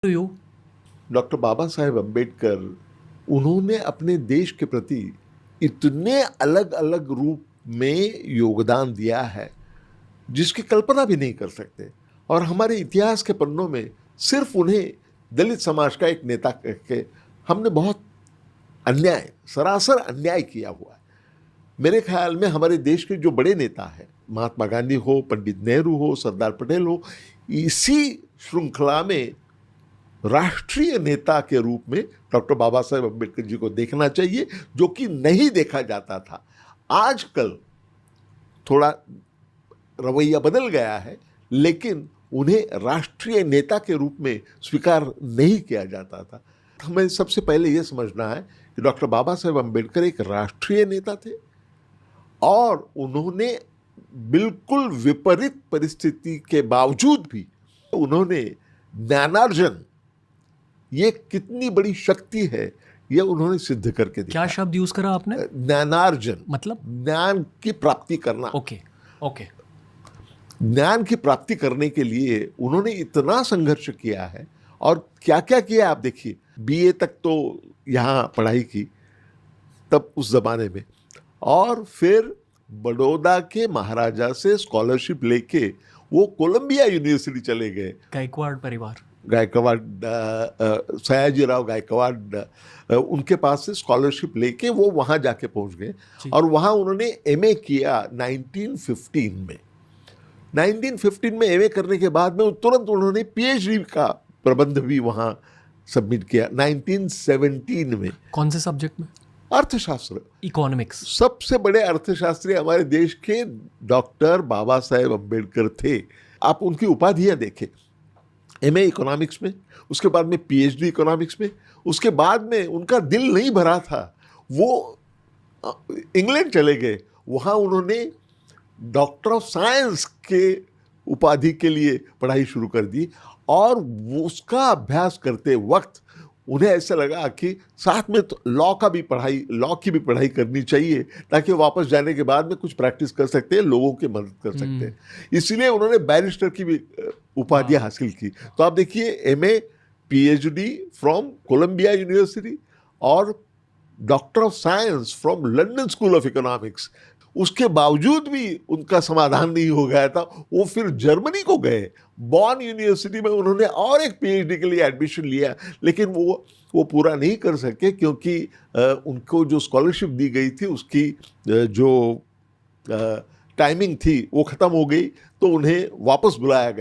You. Doctor Baba Saheb Ambedkar, उन्होंने अपने देश के प्रति इतने अलग अलग रूप में योगदान दिया है जिसकी कल्पना भी नहीं कर सकते। और हमारे इतिहास के पन्नों में सिर्फ उन्हें दलित समाज का एक नेता कह के हमने बहुत अन्याय, सरासर अन्याय किया हुआ है। मेरे ख्याल में हमारे देश के जो बड़े नेता हैं, महात्मा गांधी हो, पंडित नेहरू हो, सरदार पटेल हो, इसी श्रृंखला में राष्ट्रीय नेता के रूप में डॉक्टर बाबा साहेब अम्बेडकर जी को देखना चाहिए, जो कि नहीं देखा जाता था। आजकल थोड़ा रवैया बदल गया है, लेकिन उन्हें राष्ट्रीय नेता के रूप में स्वीकार नहीं किया जाता था। हमें सबसे पहले यह समझना है कि डॉक्टर बाबा साहेब अम्बेडकर एक राष्ट्रीय नेता थे और उन्होंने बिल्कुल विपरीत परिस्थिति के बावजूद भी उन्होंने ज्ञानार्जन, ये कितनी बड़ी शक्ति है, यह उन्होंने सिद्ध करके दिखाया। क्या शब्द यूज करा आपने? ज्ञानार्जन, मतलब ज्ञान की प्राप्ति करना। Okay okay. ज्ञान की प्राप्ति करने के लिए उन्होंने इतना संघर्ष किया है और क्या क्या किया आप देखिए। बीए तक तो यहाँ पढ़ाई की तब उस जमाने में, और फिर बड़ौदा के महाराजा से स्कॉलरशिप लेके वो कोलंबिया यूनिवर्सिटी चले गए। गायकवाड़ परिवार, गायकवाड़, सयाजीराव गायकवाड़, उनके पास से स्कॉलरशिप लेके वो वहाँ जाके पहुँच गए और वहाँ उन्होंने एमए किया 1915 में। 1915 में एमए करने के बाद में तुरंत उन्होंने पीएचडी का प्रबंध भी वहाँ सबमिट किया 1917 में। कौन से सब्जेक्ट में? अर्थशास्त्र, इकोनॉमिक्स। सबसे बड़े अर्थशास्त्री हमारे देश के डॉक्टर बाबा साहेब अम्बेडकर थे। आप उनकी उपाधियां देखें, एमए इकोनॉमिक्स में, उसके बाद में पीएचडी इकोनॉमिक्स में, उसके बाद में उनका दिल नहीं भरा था, वो इंग्लैंड चले गए। वहाँ उन्होंने डॉक्टर ऑफ साइंस के उपाधि के लिए पढ़ाई शुरू कर दी और उसका अभ्यास करते वक्त उन्हें ऐसा लगा कि साथ में तो लॉ की भी पढ़ाई करनी चाहिए, ताकि वापस जाने के बाद में कुछ प्रैक्टिस कर सकते हैं, लोगों की मदद कर सकते हैं। इसलिए उन्होंने बैरिस्टर की भी उपाधियां हासिल की। तो आप देखिए, MA, PhD from Columbia University और doctor of science from London School of Economics. उसके बावजूद भी उनका समाधान नहीं हो गया था, वो फिर जर्मनी को गए। बॉन यूनिवर्सिटी में उन्होंने और एक पीएचडी के लिए एडमिशन लिया, लेकिन वो पूरा नहीं कर सके, क्योंकि उनको जो स्कॉलरशिप दी गई थी उसकी जो टाइमिंग थी वो ख़त्म हो गई, तो उन्हें वापस बुलाया गया।